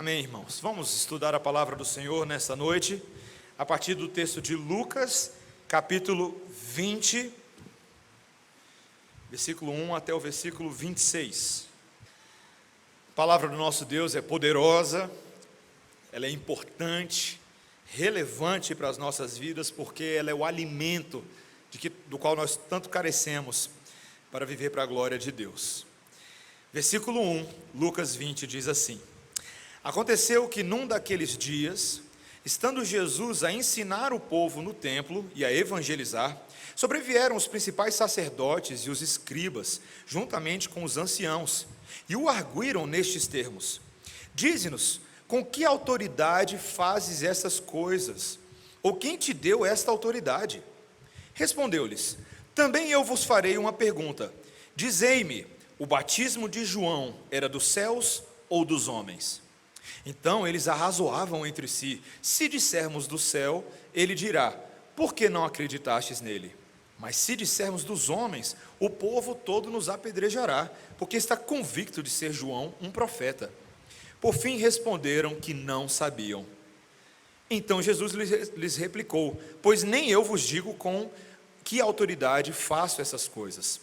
Amém, irmãos. Vamos estudar a palavra do Senhor nesta noite, a partir do texto de Lucas, capítulo 20, versículo 1 até o versículo 26. A palavra do nosso Deus é poderosa, ela é importante, relevante para as nossas vidas, porque ela é o alimento do qual nós tanto carecemos para viver para a glória de Deus. Versículo 1, Lucas 20, diz assim: Aconteceu que num daqueles dias, estando Jesus a ensinar o povo no templo e a evangelizar, sobrevieram os principais sacerdotes e os escribas, juntamente com os anciãos, e o arguíram nestes termos: Dize-nos, com que autoridade fazes estas coisas? Ou quem te deu esta autoridade? Respondeu-lhes: Também eu vos farei uma pergunta. Dizei-me, o batismo de João era dos céus ou dos homens? Então eles arrazoavam entre si: se dissermos do céu, ele dirá: por que não acreditastes nele? Mas se dissermos dos homens, o povo todo nos apedrejará, porque está convicto de ser João um profeta. Por fim responderam que não sabiam. Então Jesus lhes replicou: pois nem eu vos digo com que autoridade faço essas coisas.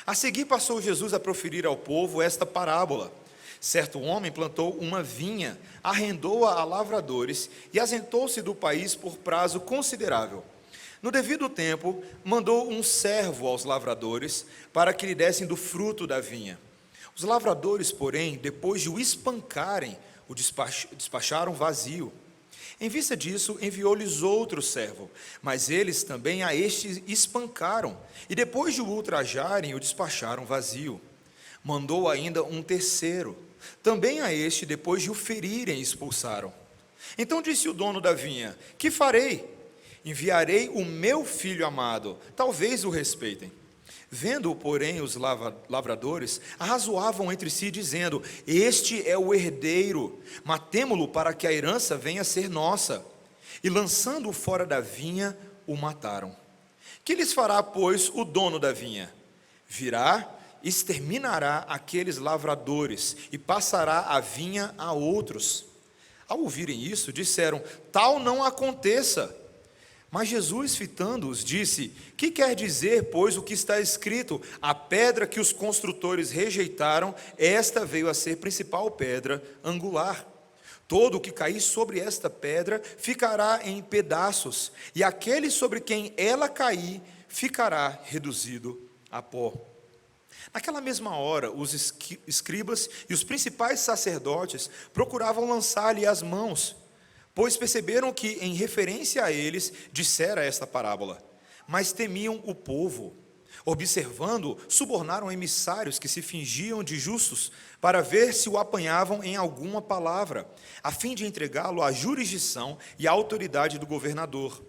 A seguir passou Jesus a proferir ao povo esta parábola: certo homem plantou uma vinha, arrendou-a a lavradores e ausentou-se do país por prazo considerável. No devido tempo, mandou um servo aos lavradores para que lhe dessem do fruto da vinha. Os lavradores, porém, depois de o espancarem, o despacharam vazio. Em vista disso, enviou-lhes outro servo, mas eles também a este espancaram, e depois de o ultrajarem, o despacharam vazio. Mandou ainda um terceiro, também a este, depois de o ferirem, expulsaram. Então disse o dono da vinha: que farei? Enviarei o meu filho amado, talvez o respeitem. Vendo-o, porém, os lavradores arrazoavam entre si, dizendo: este é o herdeiro, matemo-lo para que a herança venha a ser nossa. E lançando-o fora da vinha, o mataram. Que lhes fará, pois, o dono da vinha? Virá, exterminará aqueles lavradores e passará a vinha a outros. Ao ouvirem isso, disseram: tal não aconteça. Mas Jesus, fitando-os, disse: que quer dizer, pois, o que está escrito? A pedra que os construtores rejeitaram, esta veio a ser principal pedra angular. Todo o que cair sobre esta pedra ficará em pedaços, e aquele sobre quem ela cair ficará reduzido a pó. Naquela mesma hora, os escribas e os principais sacerdotes procuravam lançar-lhe as mãos, pois perceberam que, em referência a eles, dissera esta parábola. Mas temiam o povo. Observando, subornaram emissários que se fingiam de justos, para ver se o apanhavam em alguma palavra, a fim de entregá-lo à jurisdição e à autoridade do governador.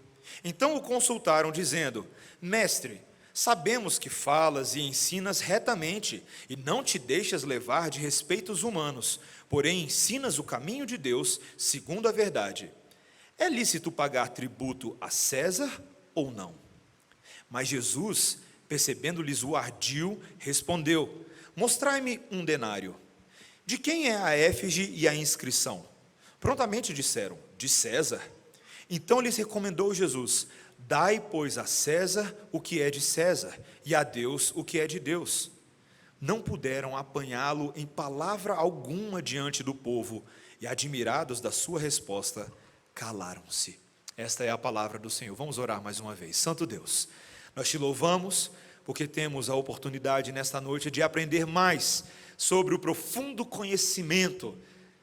Então o consultaram, dizendo: Mestre, sabemos que falas e ensinas retamente, e não te deixas levar de respeitos humanos, porém ensinas o caminho de Deus segundo a verdade. É lícito pagar tributo a César ou não? Mas Jesus, percebendo-lhes o ardil, respondeu: Mostrai-me um denário. De quem é a éfige e a inscrição? Prontamente disseram: de César. Então lhes recomendou Jesus: Dai, pois, a César o que é de César, e a Deus o que é de Deus. Não puderam apanhá-lo em palavra alguma diante do povo, e, admirados da sua resposta, calaram-se. Esta é a palavra do Senhor. Vamos orar mais uma vez. Santo Deus, nós te louvamos, porque temos a oportunidade nesta noite de aprender mais sobre o profundo conhecimento,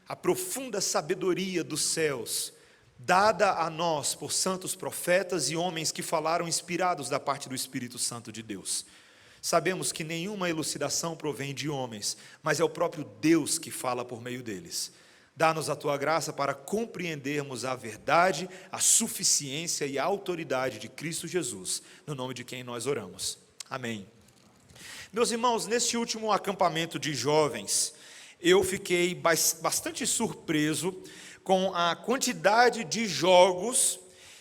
a profunda sabedoria dos céus, dada a nós por santos profetas e homens que falaram inspirados da parte do Espírito Santo de Deus. Sabemos que nenhuma elucidação provém de homens, mas é o próprio Deus que fala por meio deles. Dá-nos a tua graça para compreendermos a verdade, a suficiência e a autoridade de Cristo Jesus, no nome de quem nós oramos. Amém. Meus irmãos, neste último acampamento de jovens, eu fiquei bastante surpreso com a quantidade de jogos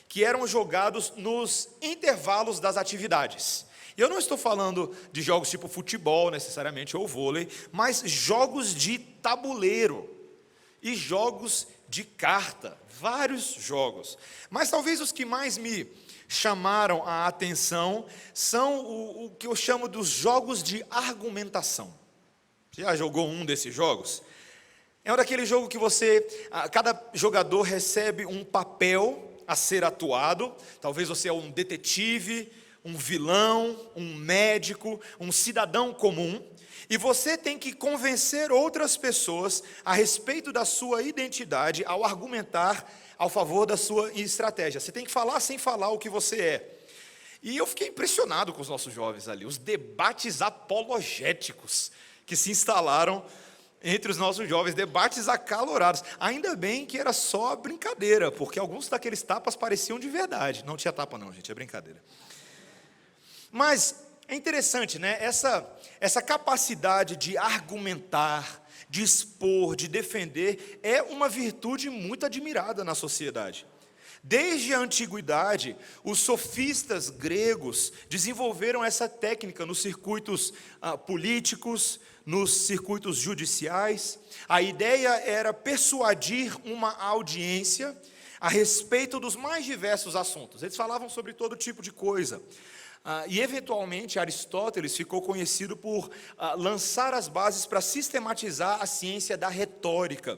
que eram jogados nos intervalos das atividades. E eu não estou falando de jogos tipo futebol necessariamente ou vôlei, mas jogos de tabuleiro. e jogos de carta, vários jogos. Mas talvez os que mais me chamaram a atenção são o que eu chamo dos jogos de argumentação. Você já jogou um desses jogos? É um daquele jogo que cada jogador recebe um papel a ser atuado. Talvez você é um detetive, um vilão, um médico, um cidadão comum, e você tem que convencer outras pessoas a respeito da sua identidade ao argumentar ao favor da sua estratégia. Você tem que falar sem falar o que você é. E eu fiquei impressionado com os nossos jovens ali, os debates apologéticos que se instalaram entre os nossos jovens, debates acalorados. Ainda bem que era só brincadeira, porque alguns daqueles tapas pareciam de verdade. Não tinha tapa não, gente, é brincadeira. Mas é interessante, né? Essa capacidade de argumentar, de expor, de defender, é uma virtude muito admirada na sociedade. Desde a antiguidade, os sofistas gregos desenvolveram essa técnica nos circuitos políticos, nos circuitos judiciais. A ideia era persuadir uma audiência a respeito dos mais diversos assuntos. Eles falavam sobre todo tipo de coisa. E, eventualmente, Aristóteles ficou conhecido por lançar as bases para sistematizar a ciência da retórica,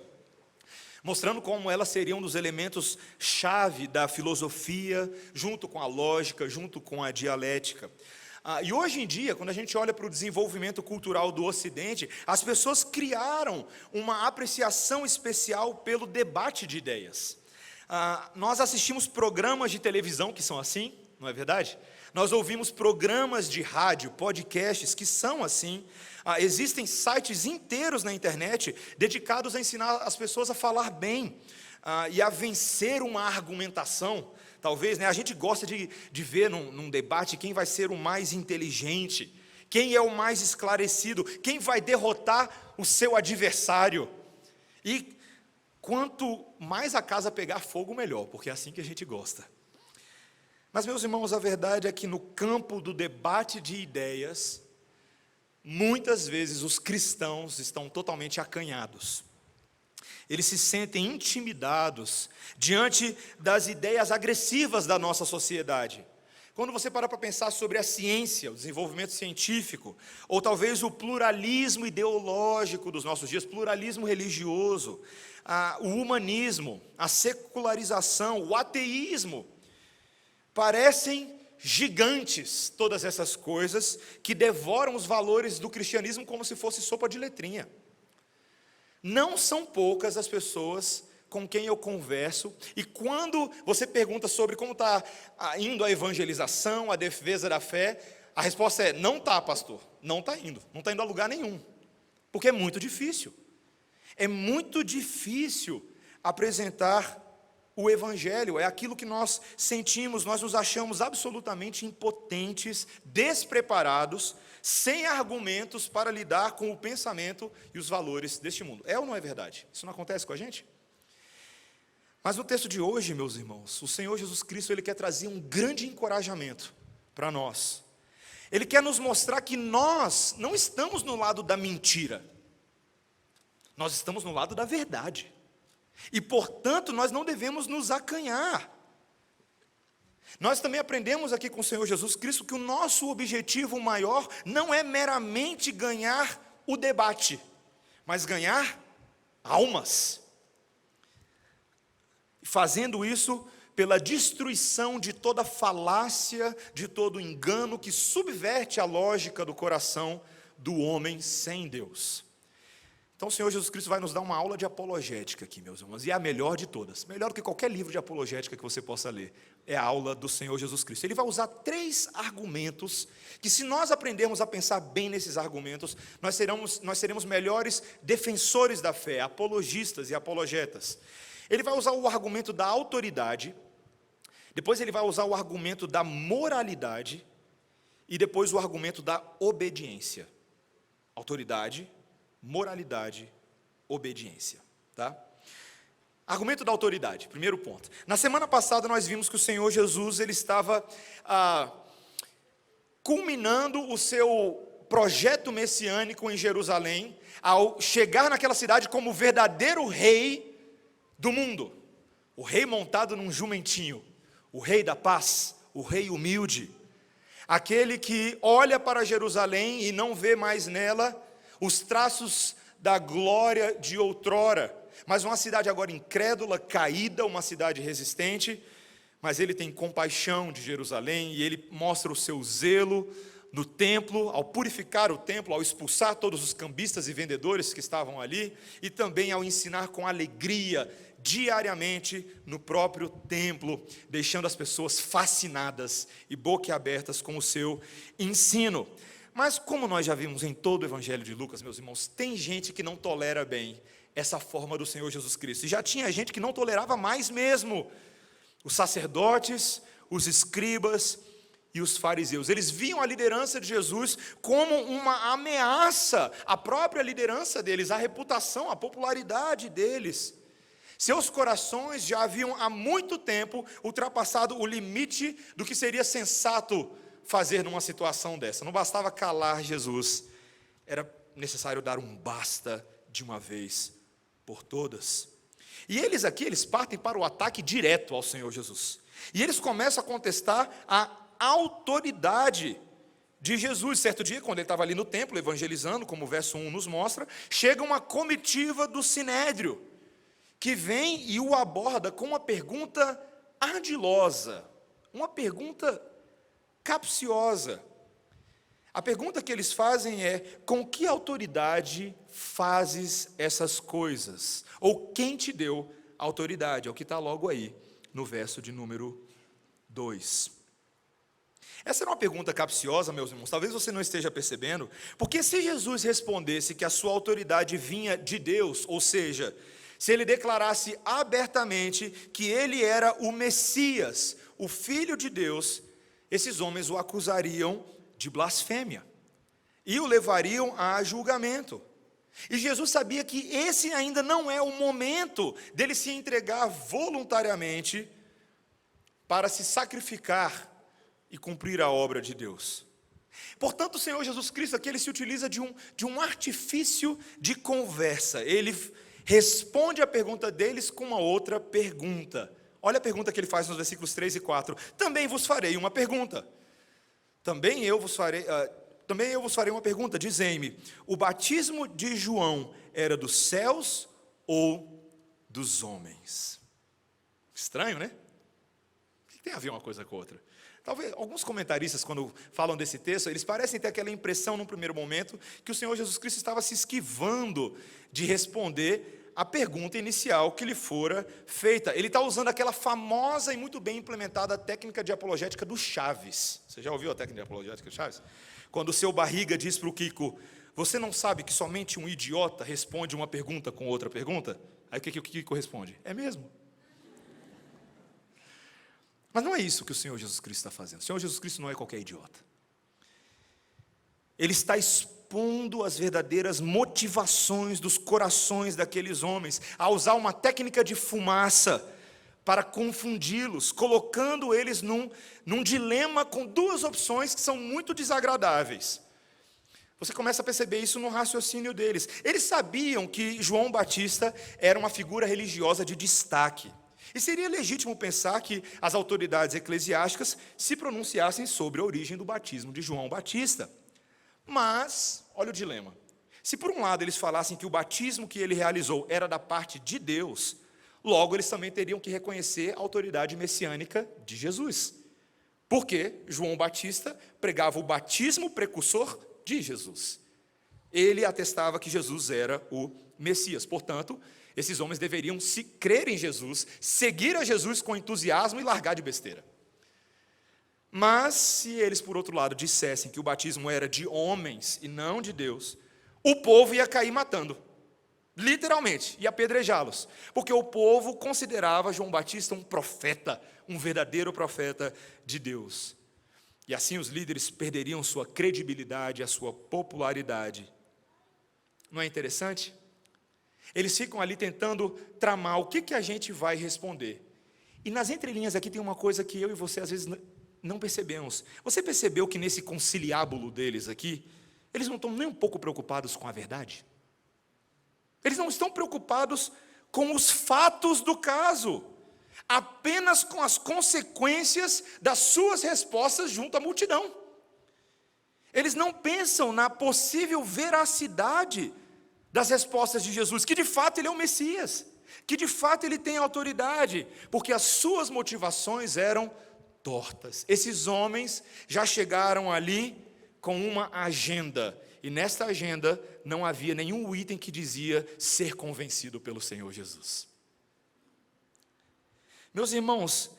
mostrando como ela seria um dos elementos-chave da filosofia, junto com a lógica, junto com a dialética. E hoje em dia, quando a gente olha para o desenvolvimento cultural do Ocidente, as pessoas criaram uma apreciação especial pelo debate de ideias. Nós assistimos programas de televisão que são assim, não é verdade? Nós ouvimos programas de rádio, podcasts que são assim. Existem sites inteiros na internet dedicados a ensinar as pessoas a falar bem e a vencer uma argumentação. Talvez, né, a gente gosta de ver num debate quem vai ser o mais inteligente, quem é o mais esclarecido, quem vai derrotar o seu adversário. E quanto mais a casa pegar fogo, melhor, porque é assim que a gente gosta. Mas, meus irmãos, a verdade é que no campo do debate de ideias, muitas vezes os cristãos estão totalmente acanhados. Eles se sentem intimidados diante das ideias agressivas da nossa sociedade. Quando você para pensar sobre a ciência, o desenvolvimento científico, ou talvez o pluralismo ideológico dos nossos dias, pluralismo religioso, o humanismo, a secularização, o ateísmo, parecem gigantes todas essas coisas que devoram os valores do cristianismo como se fosse sopa de letrinha. Não são poucas as pessoas com quem eu converso, e quando você pergunta sobre como está indo a evangelização, a defesa da fé, a resposta é: não está, pastor, não está indo a lugar nenhum, porque é muito difícil. É muito difícil apresentar o evangelho, é aquilo que nós sentimos, nós nos achamos absolutamente impotentes, despreparados, sem argumentos para lidar com o pensamento e os valores deste mundo. É ou não é verdade? Isso não acontece com a gente? Mas no texto de hoje, meus irmãos, o Senhor Jesus Cristo, Ele quer trazer um grande encorajamento para nós. Ele quer nos mostrar que nós não estamos no lado da mentira, nós estamos no lado da verdade. E, portanto, nós não devemos nos acanhar. Nós também aprendemos aqui com o Senhor Jesus Cristo que o nosso objetivo maior não é meramente ganhar o debate, mas ganhar almas. Fazendo isso pela destruição de toda falácia, de todo engano que subverte a lógica do coração do homem sem Deus. Então o Senhor Jesus Cristo vai nos dar uma aula de apologética aqui, meus irmãos, e é a melhor de todas, melhor do que qualquer livro de apologética que você possa ler, é a aula do Senhor Jesus Cristo. Ele vai usar 3 argumentos, que se nós aprendermos a pensar bem nesses argumentos, nós seremos melhores defensores da fé, apologistas e apologetas. Ele vai usar o argumento da autoridade, depois ele vai usar o argumento da moralidade, e depois o argumento da obediência. Autoridade, moralidade, obediência, tá? Argumento da autoridade, primeiro ponto. Na semana passada nós vimos que o Senhor Jesus, ele estava culminando o seu projeto messiânico em Jerusalém, ao chegar naquela cidade como o verdadeiro rei do mundo. O rei montado num jumentinho, o rei da paz, o rei humilde. Aquele que olha para Jerusalém e não vê mais nela os traços da glória de outrora, mas uma cidade agora incrédula, caída, uma cidade resistente, mas ele tem compaixão de Jerusalém e ele mostra o seu zelo no templo, ao purificar o templo, ao expulsar todos os cambistas e vendedores que estavam ali, e também ao ensinar com alegria, diariamente, no próprio templo, deixando as pessoas fascinadas e boquiabertas com o seu ensino. Mas como nós já vimos em todo o Evangelho de Lucas, meus irmãos, tem gente que não tolera bem essa forma do Senhor Jesus Cristo, e já tinha gente que não tolerava mais mesmo. Os sacerdotes, os escribas e os fariseus, eles viam a liderança de Jesus como uma ameaça à própria liderança deles, à reputação, à popularidade deles. Seus corações já haviam há muito tempo ultrapassado o limite do que seria sensato fazer numa situação dessa. Não bastava calar Jesus, era necessário dar um basta de uma vez por todas. E eles partem para o ataque direto ao Senhor Jesus. E eles começam a contestar a autoridade de Jesus. Certo dia, quando ele estava ali no templo evangelizando, como o verso 1 nos mostra, chega uma comitiva do Sinédrio, que vem e o aborda com uma pergunta ardilosa, uma pergunta capciosa. A pergunta que eles fazem é: com que autoridade fazes essas coisas? Ou quem te deu autoridade? É o que está logo aí, no verso de número 2. Essa era uma pergunta capciosa, meus irmãos, talvez você não esteja percebendo, porque se Jesus respondesse que a sua autoridade vinha de Deus, ou seja, se ele declarasse abertamente que ele era o Messias, o Filho de Deus, esses homens o acusariam de blasfêmia e o levariam a julgamento. E Jesus sabia que esse ainda não é o momento dele se entregar voluntariamente para se sacrificar e cumprir a obra de Deus. Portanto, o Senhor Jesus Cristo aqui ele se utiliza de um artifício de conversa. Ele responde a pergunta deles com uma outra pergunta. Olha a pergunta que ele faz nos versículos 3 e 4. Também vos farei uma pergunta. Também eu vos farei uma pergunta. Dizei-me, o batismo de João era dos céus ou dos homens? Estranho, né? O que tem a ver uma coisa com a outra? Talvez alguns comentaristas, quando falam desse texto, eles parecem ter aquela impressão, num primeiro momento, que o Senhor Jesus Cristo estava se esquivando de responder a pergunta inicial que lhe fora feita. Ele está usando aquela famosa e muito bem implementada técnica de apologética do Chaves. Você já ouviu a técnica de apologética do Chaves? Quando o seu barriga diz para o Kiko: você não sabe que somente um idiota responde uma pergunta com outra pergunta? Aí o que o Kiko responde? É mesmo. Mas não é isso que o Senhor Jesus Cristo está fazendo. O Senhor Jesus Cristo não é qualquer idiota. Ele está expondo as verdadeiras motivações dos corações daqueles homens, a usar uma técnica de fumaça para confundi-los, colocando eles num dilema com duas opções que são muito desagradáveis. Você começa a perceber isso no raciocínio deles. Eles sabiam que João Batista era uma figura religiosa de destaque. E seria legítimo pensar que as autoridades eclesiásticas se pronunciassem sobre a origem do batismo de João Batista. Mas, olha o dilema. Se por um lado eles falassem que o batismo que ele realizou era da parte de Deus, logo eles também teriam que reconhecer a autoridade messiânica de Jesus. Porque João Batista pregava o batismo precursor de Jesus. Ele atestava que Jesus era o Messias. Portanto, esses homens deveriam se crer em Jesus, seguir a Jesus com entusiasmo e largar de besteira. Mas, se eles, por outro lado, dissessem que o batismo era de homens e não de Deus, o povo ia cair matando, literalmente, ia apedrejá-los, porque o povo considerava João Batista um profeta, um verdadeiro profeta de Deus. E assim os líderes perderiam sua credibilidade, a sua popularidade. Não é interessante? Eles ficam ali tentando tramar o que a gente vai responder. E nas entrelinhas aqui tem uma coisa que eu e você às vezes não percebemos. Você percebeu que nesse conciliábulo deles aqui, eles não estão nem um pouco preocupados com a verdade. Eles não estão preocupados com os fatos do caso, apenas com as consequências das suas respostas junto à multidão. Eles não pensam na possível veracidade das respostas de Jesus, que de fato ele é o Messias, que de fato ele tem autoridade, porque as suas motivações eram tortas. Esses homens já chegaram ali com uma agenda, e nesta agenda não havia nenhum item que dizia ser convencido pelo Senhor Jesus. Meus irmãos,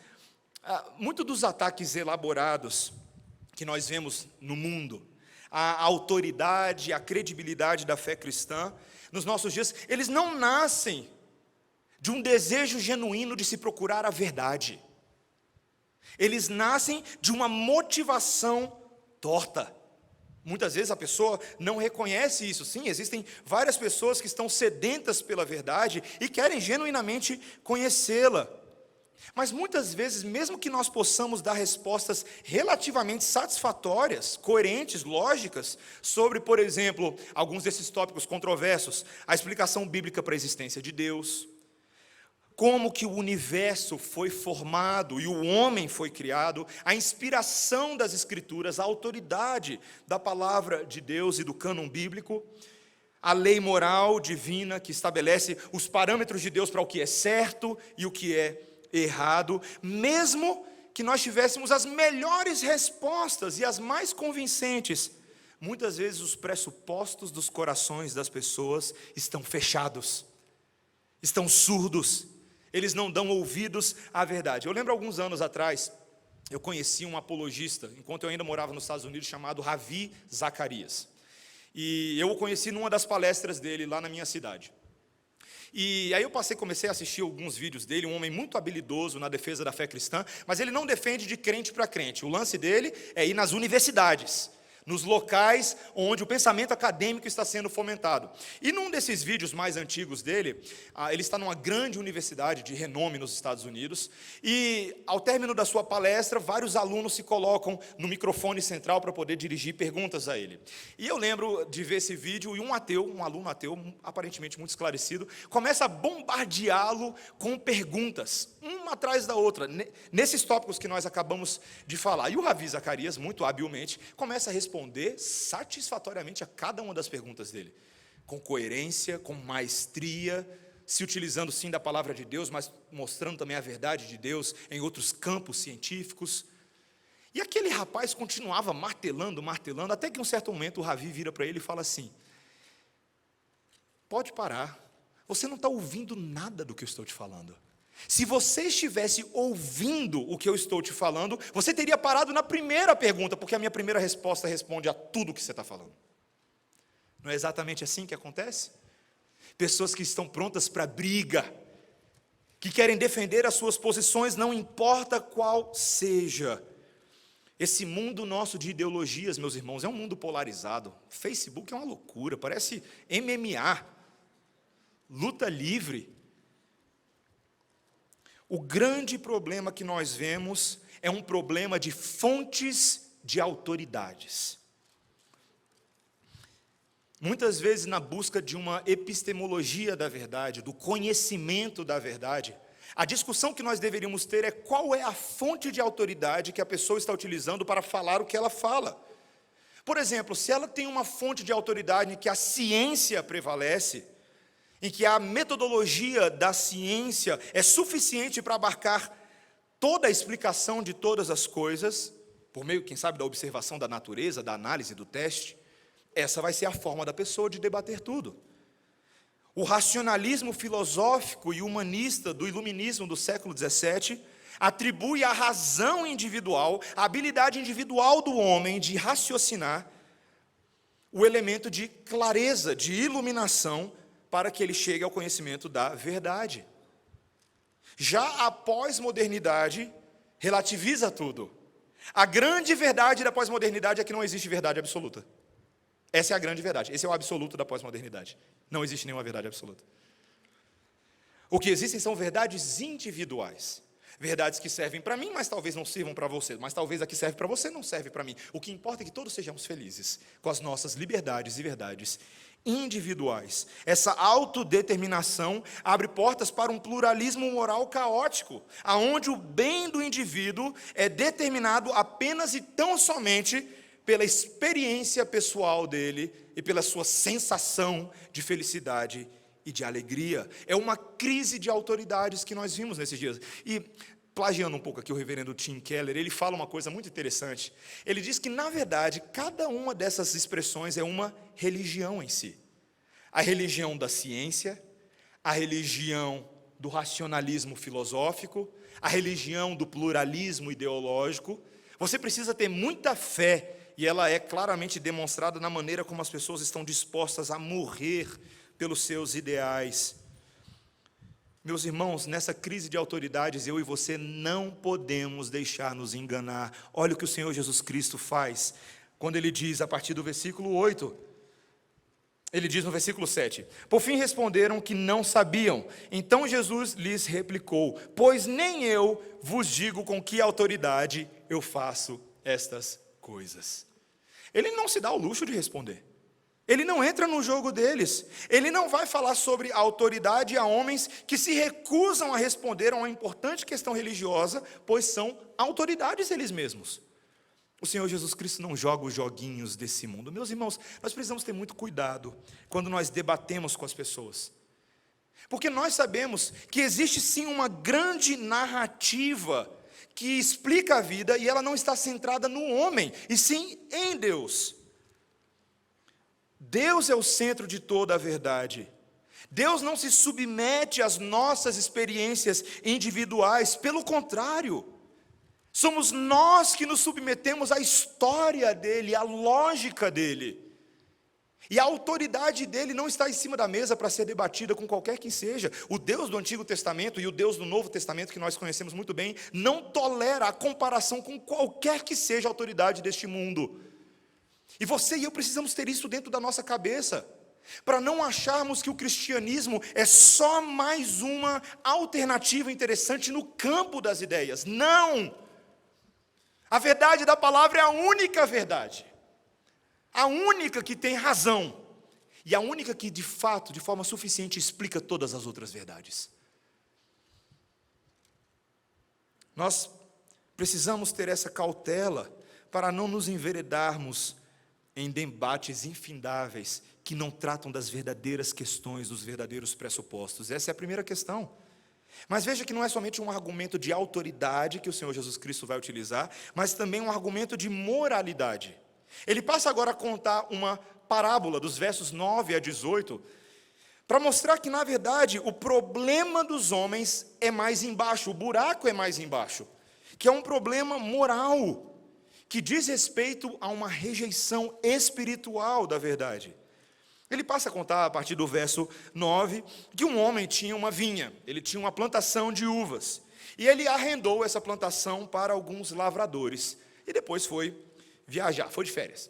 muitos dos ataques elaborados que nós vemos no mundo, a autoridade, a credibilidade da fé cristã, nos nossos dias, eles não nascem de um desejo genuíno de se procurar a verdade. Eles nascem de uma motivação torta. Muitas vezes a pessoa não reconhece isso. Sim, existem várias pessoas que estão sedentas pela verdade e querem genuinamente conhecê-la. Mas muitas vezes, mesmo que nós possamos dar respostas relativamente satisfatórias, coerentes, lógicas, sobre, por exemplo, alguns desses tópicos controversos, a explicação bíblica para a existência de Deus, como que o universo foi formado e o homem foi criado, a inspiração das Escrituras, a autoridade da palavra de Deus e do cânon bíblico, a lei moral divina que estabelece os parâmetros de Deus para o que é certo e o que é errado, mesmo que nós tivéssemos as melhores respostas e as mais convincentes, muitas vezes os pressupostos dos corações das pessoas estão fechados, estão surdos, eles não dão ouvidos à verdade. Eu lembro alguns anos atrás, eu conheci um apologista, enquanto eu ainda morava nos Estados Unidos, chamado Ravi Zacarias, e eu o conheci numa das palestras dele lá na minha cidade. E aí eu comecei a assistir alguns vídeos dele, um homem muito habilidoso na defesa da fé cristã, mas ele não defende de crente para crente. O lance dele é ir nas universidades, nos locais onde o pensamento acadêmico está sendo fomentado. E num desses vídeos mais antigos dele, ele está numa grande universidade de renome nos Estados Unidos, e ao término da sua palestra, vários alunos se colocam no microfone central para poder dirigir perguntas a ele. E eu lembro de ver esse vídeo, e um aluno ateu, aparentemente muito esclarecido, começa a bombardeá-lo com perguntas, uma atrás da outra, nesses tópicos que nós acabamos de falar. E o Ravi Zacarias, muito habilmente, começa a responder satisfatoriamente a cada uma das perguntas dele, com coerência, com maestria, se utilizando sim da palavra de Deus, mas mostrando também a verdade de Deus em outros campos científicos. E aquele rapaz continuava martelando, até que em um certo momento o Ravi vira para ele e fala assim: pode parar, você não está ouvindo nada do que eu estou te falando. Se você estivesse ouvindo o que eu estou te falando, você teria parado na primeira pergunta, porque a minha primeira resposta responde a tudo o que você está falando. Não é exatamente assim que acontece? Pessoas que estão prontas para briga, que querem defender as suas posições, não importa qual seja. Esse mundo nosso de ideologias, meus irmãos, é um mundo polarizado. Facebook é uma loucura, parece MMA, luta livre. O grande problema que nós vemos é um problema de fontes de autoridades. Muitas vezes, na busca de uma epistemologia da verdade, do conhecimento da verdade, a discussão que nós deveríamos ter é qual é a fonte de autoridade que a pessoa está utilizando para falar o que ela fala. Por exemplo, se ela tem uma fonte de autoridade em que a ciência prevalece, em que a metodologia da ciência é suficiente para abarcar toda a explicação de todas as coisas, por meio, quem sabe, da observação da natureza, da análise, do teste, essa vai ser a forma da pessoa de debater tudo. O racionalismo filosófico e humanista do iluminismo do século XVII atribui à razão individual, à habilidade individual do homem de raciocinar, o elemento de clareza, de iluminação, para que ele chegue ao conhecimento da verdade. Já a pós-modernidade relativiza tudo. A grande verdade da pós-modernidade é que não existe verdade absoluta. Essa é a grande verdade, esse é o absoluto da pós-modernidade. Não existe nenhuma verdade absoluta. O que existem são verdades individuais. Verdades que servem para mim, mas talvez não sirvam para você. Mas talvez a que serve para você não serve para mim. O que importa é que todos sejamos felizes com as nossas liberdades e verdades individuais. Essa autodeterminação abre portas para um pluralismo moral caótico, aonde o bem do indivíduo é determinado apenas e tão somente pela experiência pessoal dele e pela sua sensação de felicidade e de alegria. É uma crise de autoridades que nós vimos nesses dias. E, plagiando um pouco aqui o reverendo Tim Keller, ele fala uma coisa muito interessante. Ele diz que, na verdade, cada uma dessas expressões é uma religião em si. A religião da ciência, a religião do racionalismo filosófico, a religião do pluralismo ideológico. Você precisa ter muita fé, e ela é claramente demonstrada na maneira como as pessoas estão dispostas a morrer pelos seus ideais. Meus irmãos, nessa crise de autoridades, eu e você não podemos deixar nos enganar. Olha o que o Senhor Jesus Cristo faz, quando Ele diz, a partir do versículo 8, Ele diz no versículo 7, por fim responderam que não sabiam. Então Jesus lhes replicou, pois nem eu vos digo com que autoridade eu faço estas coisas. Ele não se dá o luxo de responder. Ele não entra no jogo deles. Ele não vai falar sobre a autoridade a homens que se recusam a responder a uma importante questão religiosa, pois são autoridades eles mesmos. O Senhor Jesus Cristo não joga os joguinhos desse mundo. Meus irmãos, nós precisamos ter muito cuidado quando nós debatemos com as pessoas. Porque nós sabemos que existe sim uma grande narrativa que explica a vida e ela não está centrada no homem, e sim em Deus. Deus é o centro de toda a verdade. Deus não se submete às nossas experiências individuais, pelo contrário, somos nós que nos submetemos à história dele, à lógica dele. E a autoridade dele não está em cima da mesa para ser debatida com qualquer que seja. O Deus do Antigo Testamento e o Deus do Novo Testamento, que nós conhecemos muito bem, não tolera a comparação com qualquer que seja a autoridade deste mundo. E você e eu precisamos ter isso dentro da nossa cabeça, para não acharmos que o cristianismo é só mais uma alternativa interessante no campo das ideias. Não! A verdade da palavra é a única verdade. A única que tem razão, e a única que de fato, de forma suficiente, explica todas as outras verdades. Nós precisamos ter essa cautela para não nos enveredarmos em debates infindáveis que não tratam das verdadeiras questões, dos verdadeiros pressupostos. Essa é a primeira questão. Mas veja que não é somente um argumento de autoridade que o Senhor Jesus Cristo vai utilizar, mas também um argumento de moralidade. Ele passa agora a contar uma parábola dos versos 9 a 18, para mostrar que, na verdade, o problema dos homens é mais embaixo, o buraco é mais embaixo, que é um problema moral, que diz respeito a uma rejeição espiritual da verdade. Ele passa a contar, a partir do verso 9, que um homem tinha uma vinha, ele tinha uma plantação de uvas, e ele arrendou essa plantação para alguns lavradores, e depois foi viajar, foi de férias,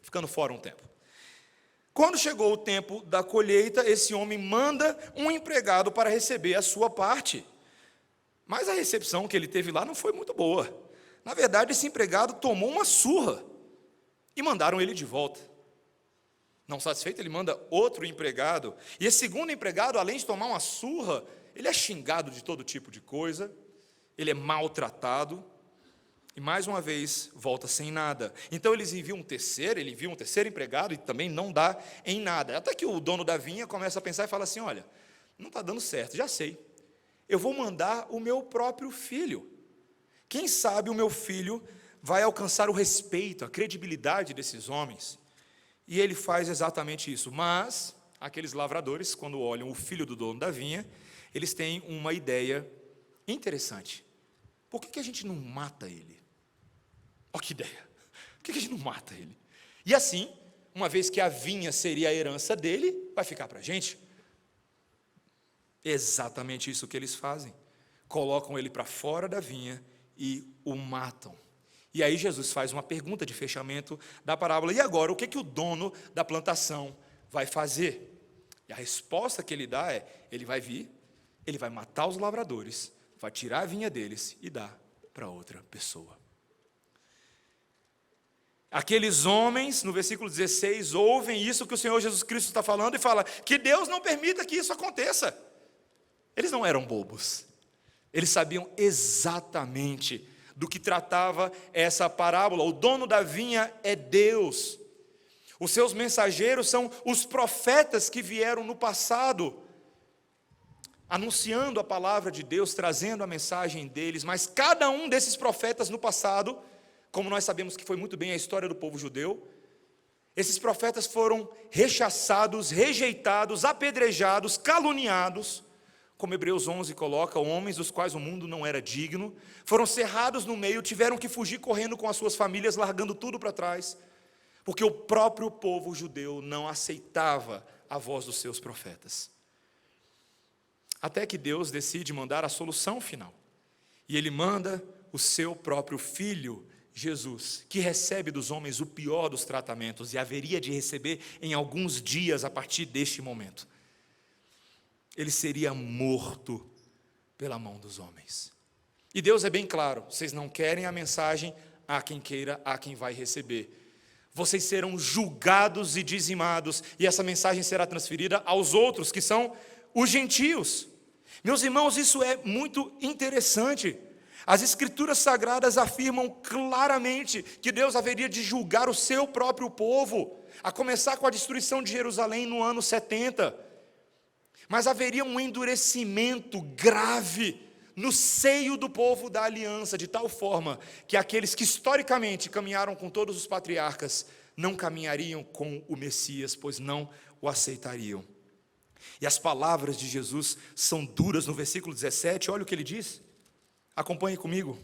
ficando fora um tempo. Quando chegou o tempo da colheita, esse homem manda um empregado para receber a sua parte. Mas a recepção que ele teve lá não foi muito boa. Na verdade, esse empregado tomou uma surra e mandaram ele de volta. Não satisfeito, ele manda outro empregado. E esse segundo empregado, além de tomar uma surra, ele é xingado de todo tipo de coisa, ele é maltratado. E mais uma vez, volta sem nada. Então eles enviam um terceiro, ele envia um terceiro empregado e também não dá em nada. Até que o dono da vinha começa a pensar e fala assim, olha, não está dando certo, já sei. Eu vou mandar o meu próprio filho. Quem sabe o meu filho vai alcançar o respeito, a credibilidade desses homens. E ele faz exatamente isso. Mas aqueles lavradores, quando olham o filho do dono da vinha, eles têm uma ideia interessante. Por que a gente não mata ele? Olha que ideia. Por que a gente não mata ele? E assim, uma vez que a vinha seria a herança dele, vai ficar para a gente. Exatamente isso que eles fazem. Colocam ele para fora da vinha e o matam. E aí Jesus faz uma pergunta de fechamento da parábola. E agora, o que o dono da plantação vai fazer? E a resposta que ele dá é, ele vai vir, ele vai matar os lavradores, vai tirar a vinha deles e dar para outra pessoa. Aqueles homens, no versículo 16, ouvem isso que o Senhor Jesus Cristo está falando e fala que Deus não permita que isso aconteça. Eles não eram bobos. Eles sabiam exatamente do que tratava essa parábola. O dono da vinha é Deus. Os seus mensageiros são os profetas que vieram no passado, anunciando a palavra de Deus, trazendo a mensagem deles. Mas cada um desses profetas no passado, como nós sabemos que foi muito bem a história do povo judeu, esses profetas foram rechaçados, rejeitados, apedrejados, caluniados, como Hebreus 11 coloca, homens dos quais o mundo não era digno, foram cerrados no meio, tiveram que fugir correndo com as suas famílias, largando tudo para trás, porque o próprio povo judeu não aceitava a voz dos seus profetas. Até que Deus decide mandar a solução final, e Ele manda o seu próprio Filho, Jesus, que recebe dos homens o pior dos tratamentos, e haveria de receber em alguns dias a partir deste momento. Ele seria morto pela mão dos homens. E Deus é bem claro: vocês não querem a mensagem, há quem queira, há quem vai receber. Vocês serão julgados e dizimados, e essa mensagem será transferida aos outros, que são os gentios. Meus irmãos, isso é muito interessante. As Escrituras Sagradas afirmam claramente que Deus haveria de julgar o seu próprio povo, a começar com a destruição de Jerusalém no ano 70. Mas haveria um endurecimento grave no seio do povo da aliança, de tal forma que aqueles que historicamente caminharam com todos os patriarcas não caminhariam com o Messias, pois não o aceitariam. E as palavras de Jesus são duras. No versículo 17, olha o que ele diz. Acompanhe comigo.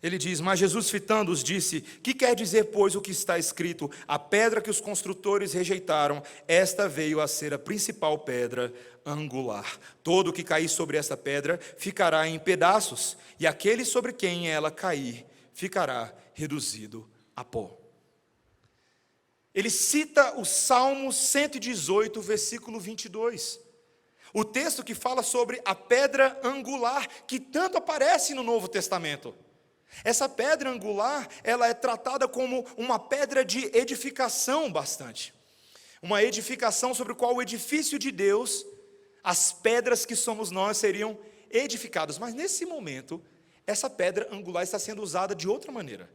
Ele diz: mas Jesus, fitando-os, disse: que quer dizer, pois, o que está escrito? A pedra que os construtores rejeitaram, esta veio a ser a principal pedra angular. Todo o que cair sobre esta pedra ficará em pedaços, e aquele sobre quem ela cair ficará reduzido a pó. Ele cita o Salmo 118, versículo 22. O texto que fala sobre a pedra angular, que tanto aparece no Novo Testamento. Essa pedra angular, ela é tratada como uma pedra de edificação bastante. Uma edificação sobre a qual o edifício de Deus, as pedras que somos nós, seriam edificadas. Mas nesse momento, essa pedra angular está sendo usada de outra maneira.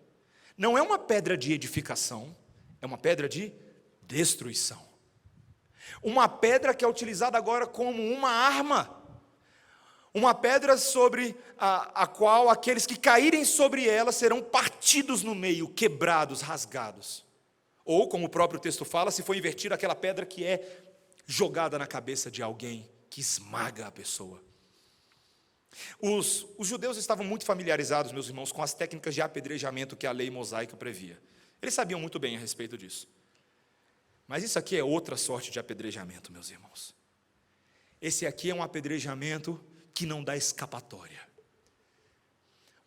Não é uma pedra de edificação, é uma pedra de destruição. Uma pedra que é utilizada agora como uma arma. Uma pedra sobre a qual aqueles que caírem sobre ela serão partidos no meio, quebrados, rasgados. Ou, como o próprio texto fala, se for invertida, aquela pedra que é jogada na cabeça de alguém, que esmaga a pessoa. Os judeus estavam muito familiarizados, meus irmãos, com as técnicas de apedrejamento que a lei mosaica previa. Eles sabiam muito bem a respeito disso. Mas isso aqui é outra sorte de apedrejamento, meus irmãos. Esse aqui é um apedrejamento que não dá escapatória.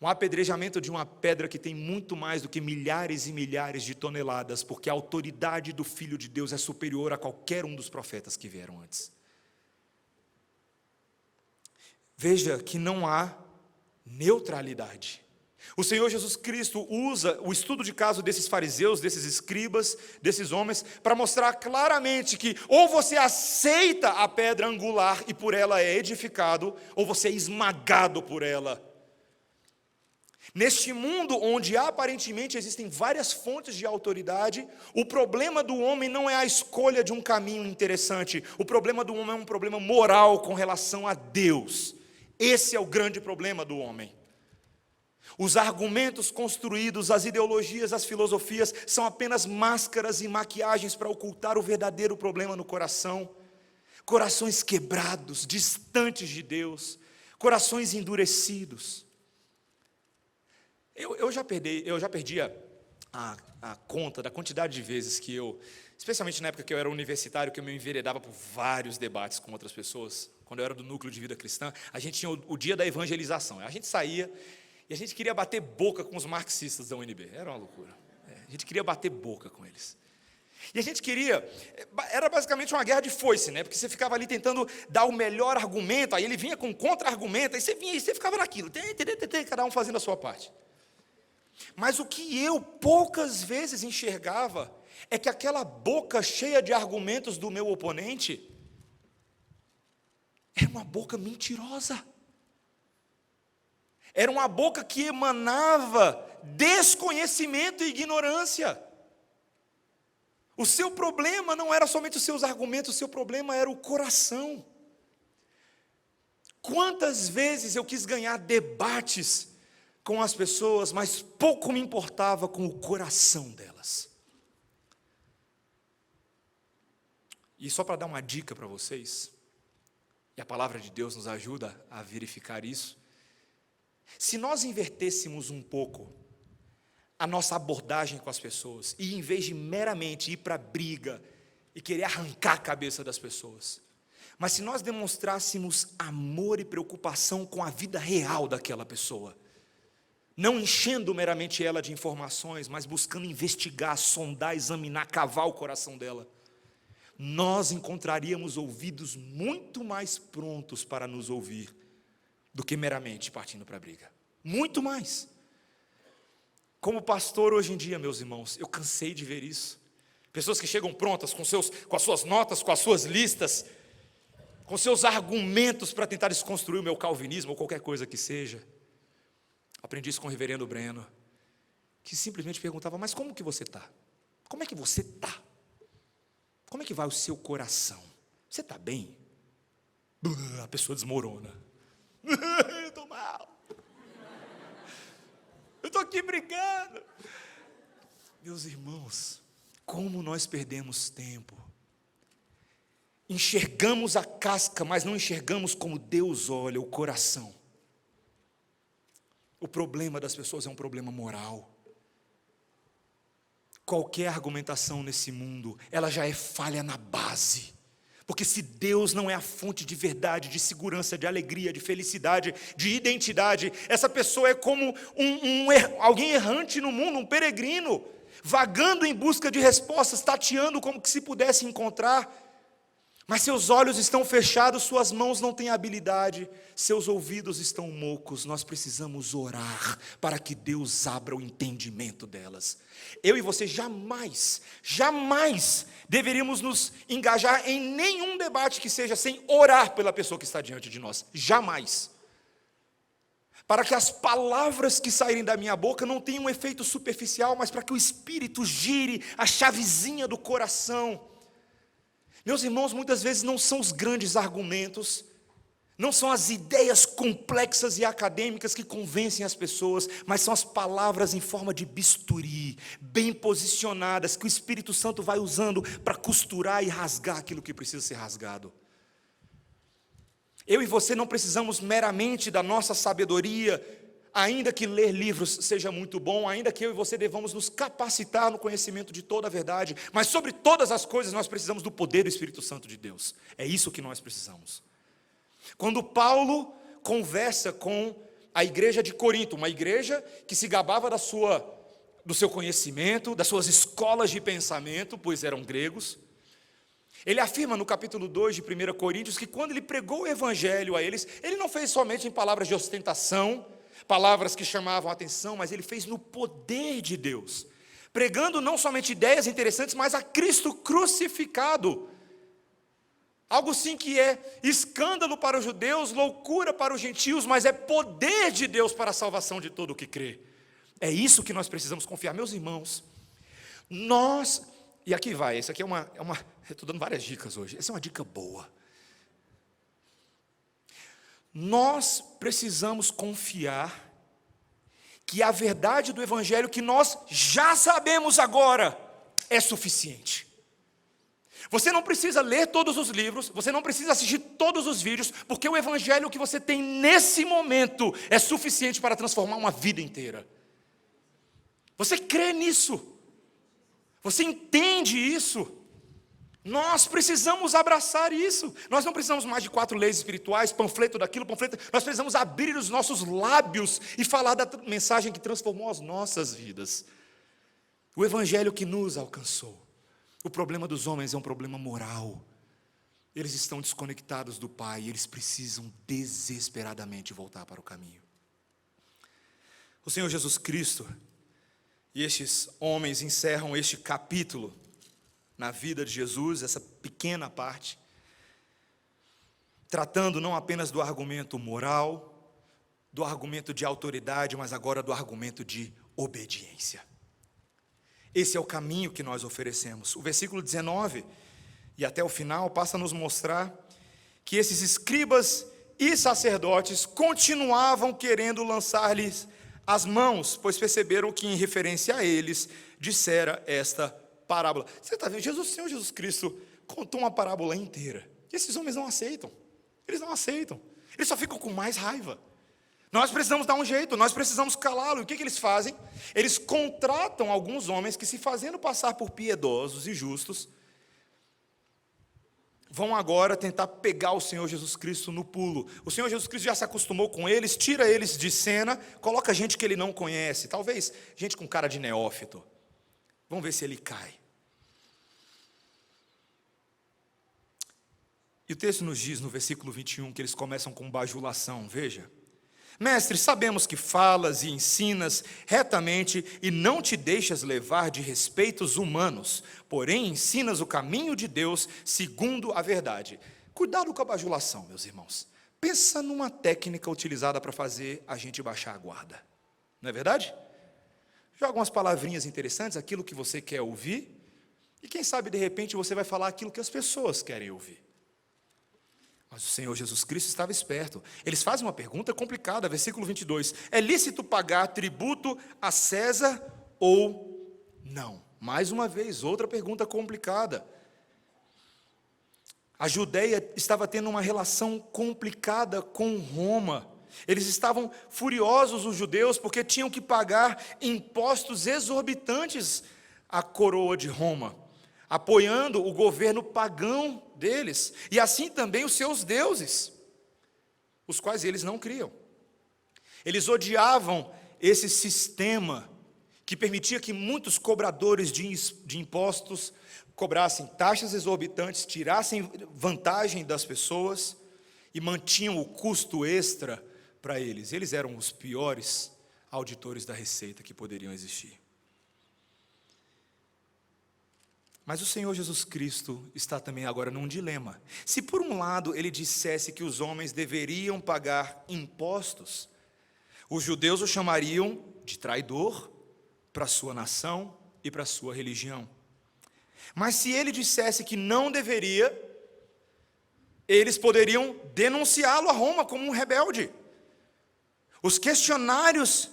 Um apedrejamento de uma pedra que tem muito mais do que milhares e milhares de toneladas, porque a autoridade do Filho de Deus é superior a qualquer um dos profetas que vieram antes. Veja que não há neutralidade. O Senhor Jesus Cristo usa o estudo de caso desses fariseus, desses escribas, desses homens, para mostrar claramente que ou você aceita a pedra angular e por ela é edificado, ou você é esmagado por ela. Neste mundo onde aparentemente existem várias fontes de autoridade, o problema do homem não é a escolha de um caminho interessante, o problema do homem é um problema moral com relação a Deus. Esse é o grande problema do homem. Os argumentos construídos, as ideologias, as filosofias são apenas máscaras e maquiagens para ocultar o verdadeiro problema no coração. Corações quebrados, distantes de Deus, corações endurecidos. Eu já perdi a conta da quantidade de vezes que especialmente na época que eu era universitário, que eu me enveredava por vários debates com outras pessoas. Quando eu era do núcleo de vida cristã, a gente tinha o dia da evangelização. A gente saía e a gente queria bater boca com os marxistas da UNB. Era uma loucura. A gente queria bater boca com eles. E a gente queria, era basicamente uma guerra de foice, né? Porque você ficava ali tentando dar o melhor argumento, aí ele vinha com contra-argumento, aí você vinha e você ficava naquilo, cada um fazendo a sua parte. Mas o que eu poucas vezes enxergava é que aquela boca cheia de argumentos do meu oponente era uma boca mentirosa. Era uma boca que emanava desconhecimento e ignorância. O seu problema não era somente os seus argumentos, o seu problema era o coração. Quantas vezes eu quis ganhar debates com as pessoas, mas pouco me importava com o coração delas. E só para dar uma dica para vocês, e a palavra de Deus nos ajuda a verificar isso, se nós invertêssemos um pouco a nossa abordagem com as pessoas, e em vez de meramente ir para a briga e querer arrancar a cabeça das pessoas, mas se nós demonstrássemos amor e preocupação com a vida real daquela pessoa, não enchendo meramente ela de informações, mas buscando investigar, sondar, examinar, cavar o coração dela, nós encontraríamos ouvidos muito mais prontos para nos ouvir do que meramente partindo para a briga. Muito mais. Como pastor hoje em dia, meus irmãos, eu cansei de ver isso. Pessoas que chegam prontas com as suas notas, com as suas listas, com seus argumentos para tentar desconstruir o meu calvinismo ou qualquer coisa que seja. Aprendi isso com o reverendo Breno, que simplesmente perguntava, mas como que você está? Como é que você está? Como é que vai o seu coração? Você está bem? A pessoa desmorona. Eu estou mal. Eu estou aqui brigando. Meus irmãos, como nós perdemos tempo. Enxergamos a casca, mas não enxergamos como Deus olha o coração. O problema das pessoas é um problema moral. Qualquer argumentação nesse mundo, ela já é falha na base. Porque se Deus não é a fonte de verdade, de segurança, de alegria, de felicidade, de identidade, essa pessoa é como alguém errante no mundo, um peregrino, vagando em busca de respostas, tateando como que se pudesse encontrar. Mas seus olhos estão fechados, suas mãos não têm habilidade, seus ouvidos estão mocos. Nós precisamos orar para que Deus abra o entendimento delas. Eu e você jamais deveríamos nos engajar em nenhum debate que seja sem orar pela pessoa que está diante de nós. Jamais. Para que as palavras que saírem da minha boca não tenham um efeito superficial, mas para que o Espírito gire a chavezinha do coração. Meus irmãos, muitas vezes não são os grandes argumentos, não são as ideias complexas e acadêmicas que convencem as pessoas, mas são as palavras em forma de bisturi, bem posicionadas, que o Espírito Santo vai usando para costurar e rasgar aquilo que precisa ser rasgado. Eu e você não precisamos meramente da nossa sabedoria, ainda que ler livros seja muito bom, ainda que eu e você devamos nos capacitar no conhecimento de toda a verdade, mas sobre todas as coisas nós precisamos do poder do Espírito Santo de Deus. É isso que nós precisamos. Quando Paulo conversa com a igreja de Corinto, uma igreja que se gabava do seu conhecimento, das suas escolas de pensamento, pois eram gregos, ele afirma no capítulo 2 de 1 Coríntios que quando ele pregou o evangelho a eles, ele não fez somente em palavras de ostentação, palavras que chamavam a atenção, mas ele fez no poder de Deus, pregando não somente ideias interessantes, mas a Cristo crucificado, algo sim que é escândalo para os judeus, loucura para os gentios, mas é poder de Deus para a salvação de todo o que crê. É isso que nós precisamos confiar, meus irmãos. E aqui vai, isso aqui eu estou dando várias dicas hoje, essa é uma dica boa. Nós precisamos confiar que a verdade do Evangelho que nós já sabemos agora é suficiente. Você não precisa ler todos os livros, você não precisa assistir todos os vídeos, porque o Evangelho que você tem nesse momento é suficiente para transformar uma vida inteira. Você crê nisso? Você entende isso? Nós precisamos abraçar isso. Nós não precisamos mais de 4 leis espirituais, panfleto daquilo, panfleto. Nós precisamos abrir os nossos lábios e falar da mensagem que transformou as nossas vidas. O Evangelho que nos alcançou. O problema dos homens é um problema moral. Eles estão desconectados do Pai e eles precisam desesperadamente voltar para o caminho. O Senhor Jesus Cristo e estes homens encerram este capítulo na vida de Jesus, essa pequena parte, tratando não apenas do argumento moral, do argumento de autoridade, mas agora do argumento de obediência. Esse é o caminho que nós oferecemos. O versículo 19 e até o final passa a nos mostrar que esses escribas e sacerdotes continuavam querendo lançar-lhes as mãos, pois perceberam que em referência a eles dissera esta parábola. Você está vendo? O Senhor Jesus Cristo contou uma parábola inteira. E esses homens não aceitam. Eles não aceitam. Eles só ficam com mais raiva. Nós precisamos dar um jeito, nós precisamos calá-lo. E o que eles fazem? Eles contratam alguns homens que, se fazendo passar por piedosos e justos, vão agora tentar pegar o Senhor Jesus Cristo no pulo. O Senhor Jesus Cristo já se acostumou com eles, tira eles de cena, coloca gente que ele não conhece, talvez gente com cara de neófito. Vamos ver se ele cai. E o texto nos diz no versículo 21 que eles começam com bajulação, veja. Mestre, sabemos que falas e ensinas retamente e não te deixas levar de respeitos humanos, porém ensinas o caminho de Deus segundo a verdade. Cuidado com a bajulação, meus irmãos. Pensa numa técnica utilizada para fazer a gente baixar a guarda. Não é verdade? Joga umas palavrinhas interessantes, aquilo que você quer ouvir, e quem sabe de repente você vai falar aquilo que as pessoas querem ouvir. Mas o Senhor Jesus Cristo estava esperto. Eles fazem uma pergunta complicada, versículo 22. É lícito pagar tributo a César ou não? Mais uma vez, outra pergunta complicada. A Judeia estava tendo uma relação complicada com Roma. Eles estavam furiosos, os judeus, porque tinham que pagar impostos exorbitantes à coroa de Roma, apoiando o governo pagão deles, e assim também os seus deuses, os quais eles não criam. Eles odiavam esse sistema que permitia que muitos cobradores de impostos cobrassem taxas exorbitantes, tirassem vantagem das pessoas e mantinham o custo extra para eles. Eles eram os piores auditores da receita que poderiam existir. Mas o Senhor Jesus Cristo está também agora num dilema. Se por um lado ele dissesse que os homens deveriam pagar impostos, os judeus o chamariam de traidor para a sua nação e para a sua religião. Mas se ele dissesse que não deveria, eles poderiam denunciá-lo a Roma como um rebelde. Os questionários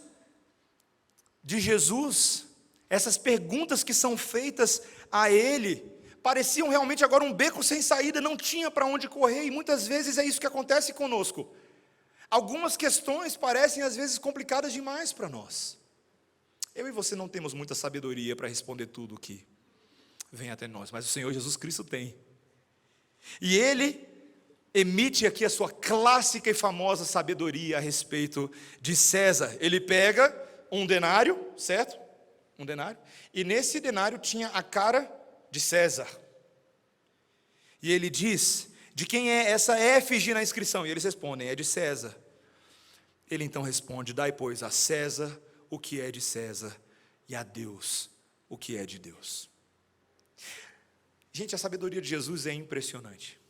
de Jesus, essas perguntas que são feitas a ele, pareciam realmente agora um beco sem saída, não tinha para onde correr, e muitas vezes é isso que acontece conosco. Algumas questões parecem às vezes complicadas demais para nós. Eu e você não temos muita sabedoria para responder tudo o que vem até nós, mas o Senhor Jesus Cristo tem. E Ele emite aqui a sua clássica e famosa sabedoria a respeito de César. Ele pega um denário, certo? Um denário, e nesse denário tinha a cara de César. E ele diz, de quem é essa éfige na inscrição? E eles respondem, é de César. Ele então responde, dai pois a César o que é de César, e a Deus o que é de Deus. Gente, a sabedoria de Jesus é impressionante,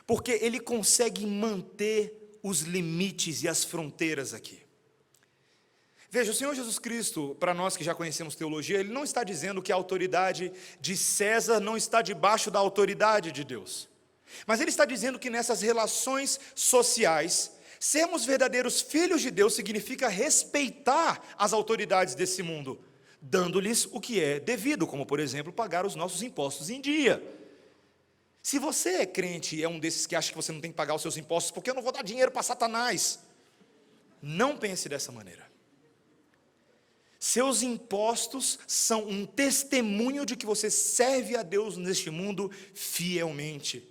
porque ele consegue manter os limites e as fronteiras aqui. Veja, o Senhor Jesus Cristo, para nós que já conhecemos teologia, ele não está dizendo que a autoridade de César não está debaixo da autoridade de Deus. Mas ele está dizendo que nessas relações sociais, sermos verdadeiros filhos de Deus significa respeitar as autoridades desse mundo, dando-lhes o que é devido, como por exemplo, pagar os nossos impostos em dia. Se você é crente e é um desses que acha que você não tem que pagar os seus impostos, porque eu não vou dar dinheiro para Satanás, não pense dessa maneira. Seus impostos são um testemunho de que você serve a Deus neste mundo fielmente.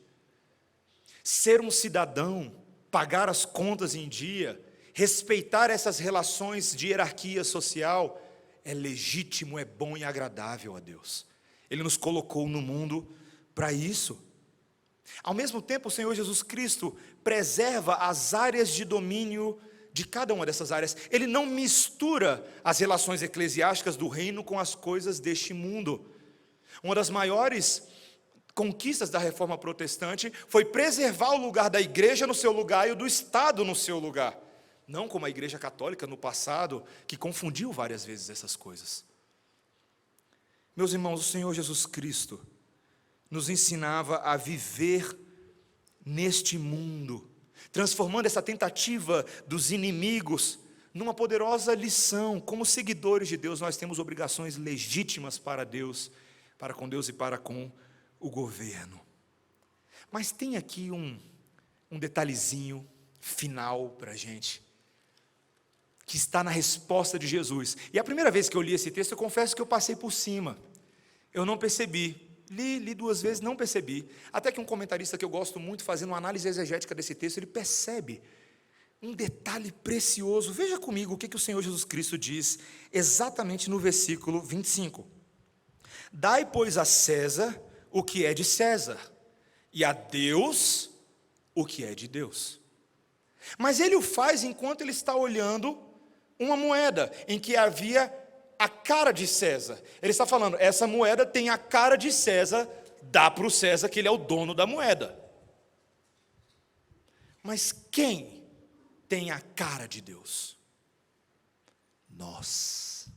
Ser um cidadão, pagar as contas em dia, respeitar essas relações de hierarquia social, é legítimo, é bom e agradável a Deus. Ele nos colocou no mundo para isso. Ao mesmo tempo, o Senhor Jesus Cristo preserva as áreas de domínio de cada uma dessas áreas. Ele não mistura as relações eclesiásticas do reino com as coisas deste mundo. Uma das maiores conquistas da reforma protestante foi preservar o lugar da igreja no seu lugar e o do Estado no seu lugar. Não como a igreja católica no passado, que confundiu várias vezes essas coisas. Meus irmãos, o Senhor Jesus Cristo nos ensinava a viver neste mundo, transformando essa tentativa dos inimigos numa poderosa lição. Como seguidores de Deus, nós temos obrigações legítimas para Deus, para com Deus e para com o governo. Mas tem aqui um detalhezinho final para a gente, que está na resposta de Jesus. E a primeira vez que eu li esse texto, eu confesso que eu passei por cima. Eu não percebi. Li 2 vezes, não percebi. Até que um comentarista que eu gosto muito, fazendo uma análise exegética desse texto, ele percebe um detalhe precioso. Veja comigo o que o Senhor Jesus Cristo diz exatamente no versículo 25. Dai, pois, a César o que é de César, e a Deus o que é de Deus. Mas ele o faz enquanto ele está olhando uma moeda em que havia a cara de César. Ele está falando, essa moeda tem a cara de César, dá para o César que ele é o dono da moeda. Mas quem tem a cara de Deus? Nós.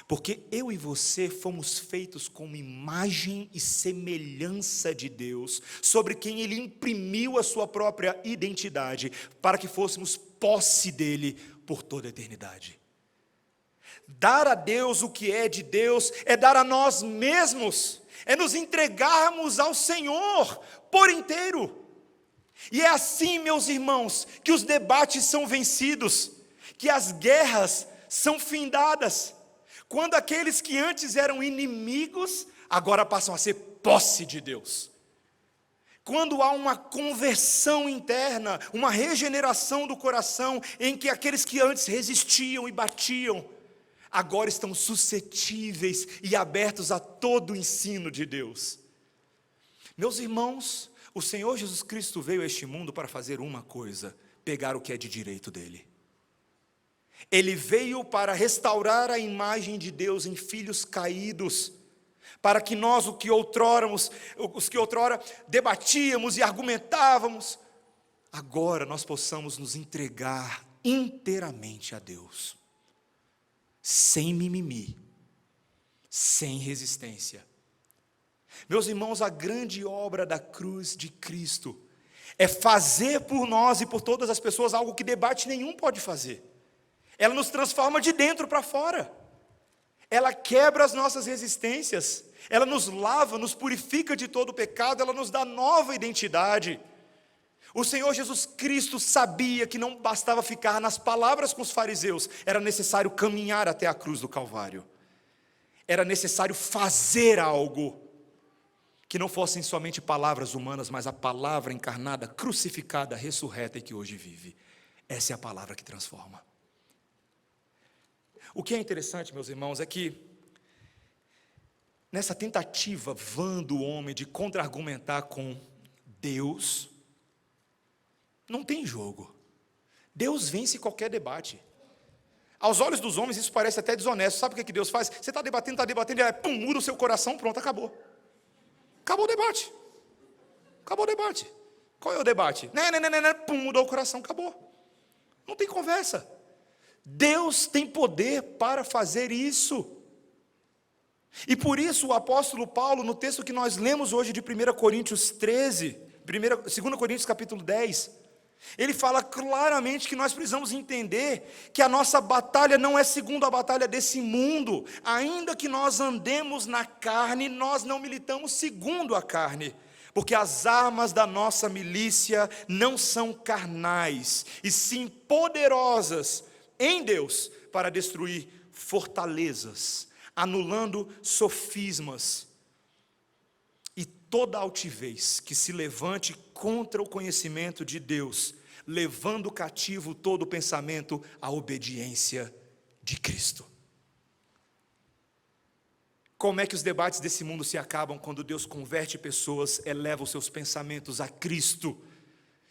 Porque eu e você fomos feitos como imagem e semelhança de Deus, sobre quem Ele imprimiu a sua própria identidade, para que fôssemos posse dEle por toda a eternidade. Dar a Deus o que é de Deus é dar a nós mesmos, é nos entregarmos ao Senhor por inteiro. E é assim, meus irmãos, que os debates são vencidos, que as guerras são findadas, quando aqueles que antes eram inimigos, agora passam a ser posse de Deus. Quando há uma conversão interna, uma regeneração do coração, em que aqueles que antes resistiam e batiam, agora estão suscetíveis e abertos a todo o ensino de Deus. Meus irmãos, o Senhor Jesus Cristo veio a este mundo para fazer uma coisa: pegar o que é de direito dele. Ele veio para restaurar a imagem de Deus em filhos caídos, para que nós, os que outrora debatíamos e argumentávamos, agora nós possamos nos entregar inteiramente a Deus. Sem mimimi, sem resistência. Meus irmãos, a grande obra da cruz de Cristo é fazer por nós e por todas as pessoas algo que debate nenhum pode fazer. Ela nos transforma de dentro para fora. Ela quebra as nossas resistências. Ela nos lava, nos purifica de todo o pecado. Ela nos dá nova identidade. O Senhor Jesus Cristo sabia que não bastava ficar nas palavras com os fariseus, era necessário caminhar até a cruz do Calvário. Era necessário fazer algo que não fossem somente palavras humanas, mas a palavra encarnada, crucificada, ressurreta e que hoje vive. Essa é a palavra que transforma. O que é interessante, meus irmãos, é que nessa tentativa vã do homem de contra-argumentar com Deus, não tem jogo. Deus vence qualquer debate. Aos olhos dos homens isso parece até desonesto. Sabe o que Deus faz? Você está debatendo, ele pum, muda o seu coração, pronto, acabou. Acabou o debate. Acabou o debate. Qual é o debate? Pum, mudou o coração, acabou. Não tem conversa. Deus tem poder para fazer isso. E por isso o apóstolo Paulo, no texto que nós lemos hoje de 1 Coríntios 13, 2 Coríntios capítulo 10, ele fala claramente que nós precisamos entender que a nossa batalha não é segundo a batalha desse mundo. Ainda que nós andemos na carne, nós não militamos segundo a carne, porque as armas da nossa milícia não são carnais, e sim poderosas em Deus para destruir fortalezas, anulando sofismas e toda altivez que se levante contra o conhecimento de Deus, levando cativo todo o pensamento à obediência de Cristo. Como é que os debates desse mundo se acabam? Quando Deus converte pessoas, eleva os seus pensamentos a Cristo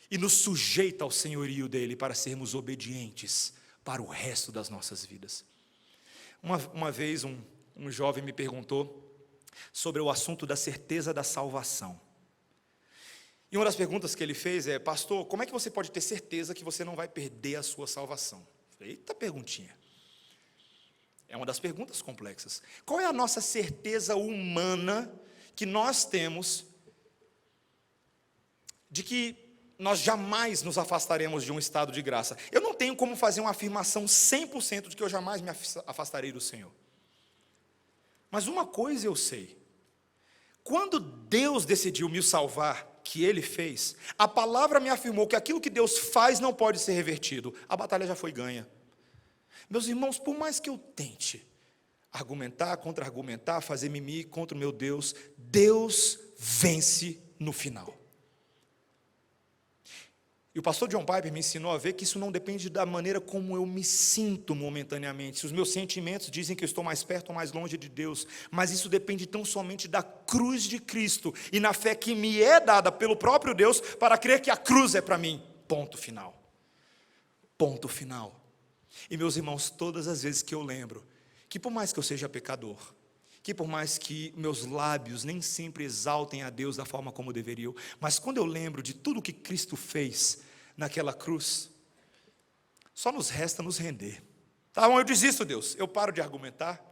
e nos sujeita ao senhorio dele para sermos obedientes para o resto das nossas vidas. Uma vez um jovem me perguntou sobre o assunto da certeza da salvação. E uma das perguntas que ele fez é: pastor, como é que você pode ter certeza que você não vai perder a sua salvação? Eu falei: eita perguntinha. É uma das perguntas complexas. Qual é a nossa certeza humana que nós temos de que nós jamais nos afastaremos de um estado de graça? Eu não tenho como fazer uma afirmação 100% de que eu jamais me afastarei do Senhor. Mas uma coisa eu sei: quando Deus decidiu me salvar, que Ele fez, a palavra me afirmou que aquilo que Deus faz não pode ser revertido. A batalha já foi ganha. Meus irmãos, por mais que eu tente argumentar, contra-argumentar, fazer mimimi contra o meu Deus, Deus vence no final. E o pastor John Piper me ensinou a ver que isso não depende da maneira como eu me sinto momentaneamente, se os meus sentimentos dizem que eu estou mais perto ou mais longe de Deus, mas isso depende tão somente da cruz de Cristo e na fé que me é dada pelo próprio Deus para crer que a cruz é para mim. Ponto final. Ponto final. E meus irmãos, todas as vezes que eu lembro que por mais que eu seja pecador, que por mais que meus lábios nem sempre exaltem a Deus da forma como deveriam, mas quando eu lembro de tudo que Cristo fez naquela cruz, só nos resta nos render. Tá bom, eu desisto, Deus, eu paro de argumentar,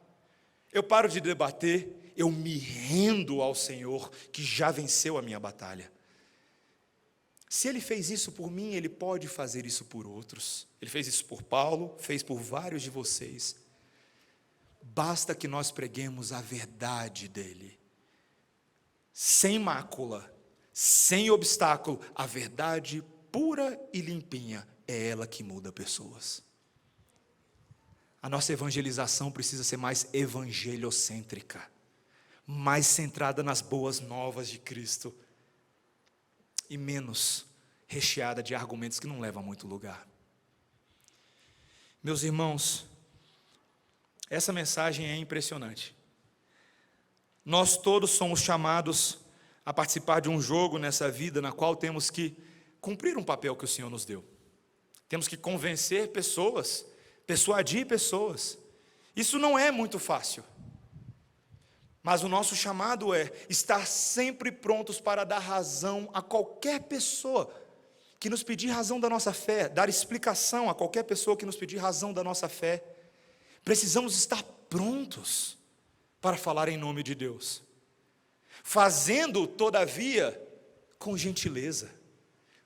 eu paro de debater, eu me rendo ao Senhor que já venceu a minha batalha. Se Ele fez isso por mim, Ele pode fazer isso por outros. Ele fez isso por Paulo, fez por vários de vocês. Basta que nós preguemos a verdade dEle, sem mácula, sem obstáculo. A verdade pura e limpinha, é ela que muda pessoas. A nossa evangelização precisa ser mais evangelocêntrica, mais centrada nas boas novas de Cristo, e menos recheada de argumentos que não levam a muito lugar. Meus irmãos, essa mensagem é impressionante. Nós todos somos chamados a participar de um jogo nessa vida, na qual temos que cumprir um papel que o Senhor nos deu. Temos que convencer pessoas, persuadir pessoas. Isso não é muito fácil. Mas o nosso chamado é estar sempre prontos para dar razão a qualquer pessoa que nos pedir razão da nossa fé, dar explicação a qualquer pessoa que nos pedir razão da nossa fé. Precisamos estar prontos para falar em nome de Deus, fazendo, todavia, com gentileza,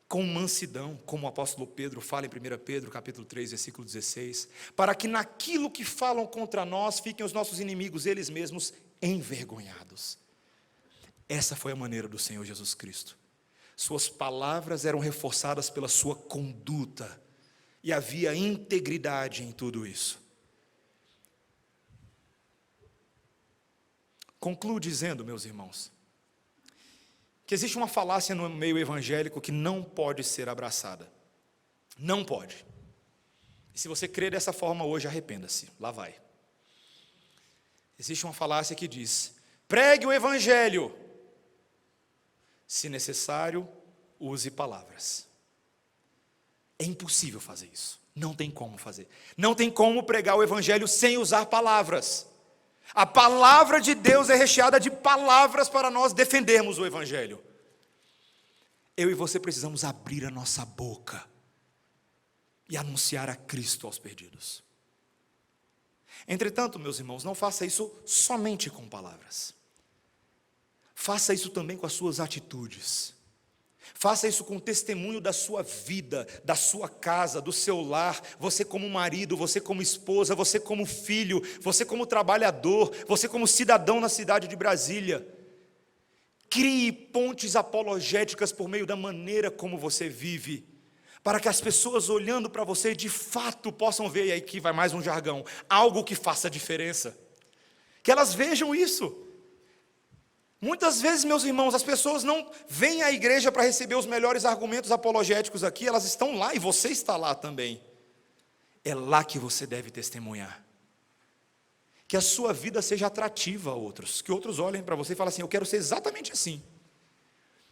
com mansidão, como o apóstolo Pedro fala em 1 Pedro, capítulo 3, versículo 16, para que naquilo que falam contra nós, fiquem os nossos inimigos, eles mesmos, envergonhados. Essa foi a maneira do Senhor Jesus Cristo. Suas palavras eram reforçadas pela sua conduta, e havia integridade em tudo isso. Concluo dizendo, meus irmãos, que existe uma falácia no meio evangélico que não pode ser abraçada. Não pode. E se você crê dessa forma hoje, arrependa-se. Lá vai. Existe uma falácia que diz: pregue o evangelho. Se necessário, use palavras. É impossível fazer isso. Não tem como fazer. Não tem como pregar o evangelho sem usar palavras. A palavra de Deus é recheada de palavras para nós defendermos o evangelho. Eu e você precisamos abrir a nossa boca e anunciar a Cristo aos perdidos. Entretanto, meus irmãos, não faça isso somente com palavras. Faça isso também com as suas atitudes. Faça isso com o testemunho da sua vida, da sua casa, do seu lar. Você como marido, você como esposa, você como filho, você como trabalhador, você como cidadão na cidade de Brasília. Crie pontes apologéticas por meio da maneira como você vive, para que as pessoas olhando para você de fato possam ver, e aí que vai mais um jargão, algo que faça diferença. Que elas vejam isso. Muitas vezes, meus irmãos, as pessoas não vêm à igreja para receber os melhores argumentos apologéticos aqui, elas estão lá e você está lá também. É lá que você deve testemunhar. que a sua vida seja atrativa a outros, que outros olhem para você e falem assim: eu quero ser exatamente assim.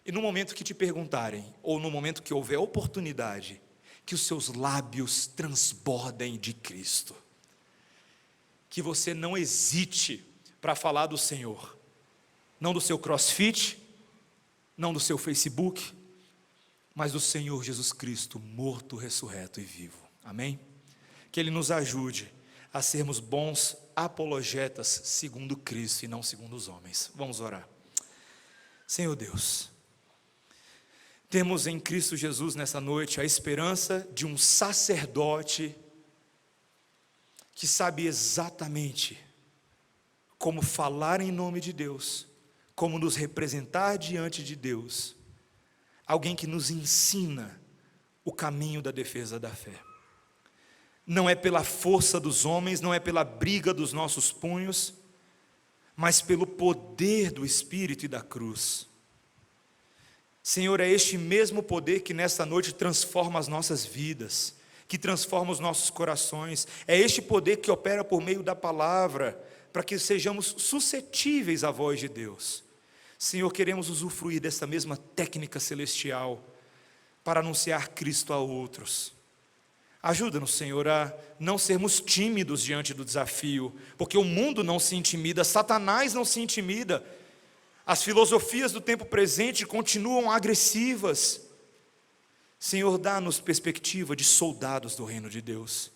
E no momento que te perguntarem, ou no momento que houver oportunidade, que os seus lábios transbordem de Cristo, que você não hesite para falar do Senhor, não do seu CrossFit, não do seu Facebook, mas do Senhor Jesus Cristo, morto, ressurreto e vivo. Amém? Que Ele nos ajude a sermos bons apologetas segundo Cristo e não segundo os homens. Vamos orar. Senhor Deus, temos em Cristo Jesus nessa noite a esperança de um sacerdote que sabe exatamente como falar em nome de Deus, como nos representar diante de Deus, alguém que nos ensina o caminho da defesa da fé. Não é pela força dos homens, não é pela briga dos nossos punhos, mas pelo poder do Espírito e da cruz. Senhor, é este mesmo poder que nesta noite transforma as nossas vidas, que transforma os nossos corações, é este poder que opera por meio da palavra, para que sejamos suscetíveis à voz de Deus. Senhor, queremos usufruir dessa mesma técnica celestial, para anunciar Cristo a outros. Ajuda-nos, Senhor, a não sermos tímidos diante do desafio, porque o mundo não se intimida, Satanás não se intimida, as filosofias do tempo presente continuam agressivas. Senhor, dá-nos perspectiva de soldados do reino de Deus,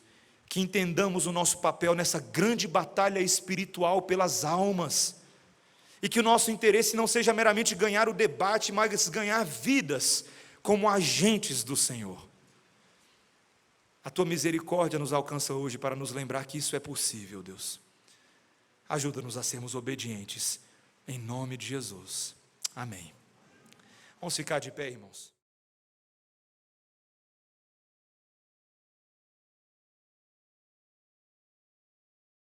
que entendamos o nosso papel nessa grande batalha espiritual pelas almas, e que o nosso interesse não seja meramente ganhar o debate, mas ganhar vidas como agentes do Senhor. A Tua misericórdia nos alcança hoje para nos lembrar que isso é possível, Deus. Ajuda-nos a sermos obedientes, em nome de Jesus. Amém. Vamos ficar de pé, irmãos.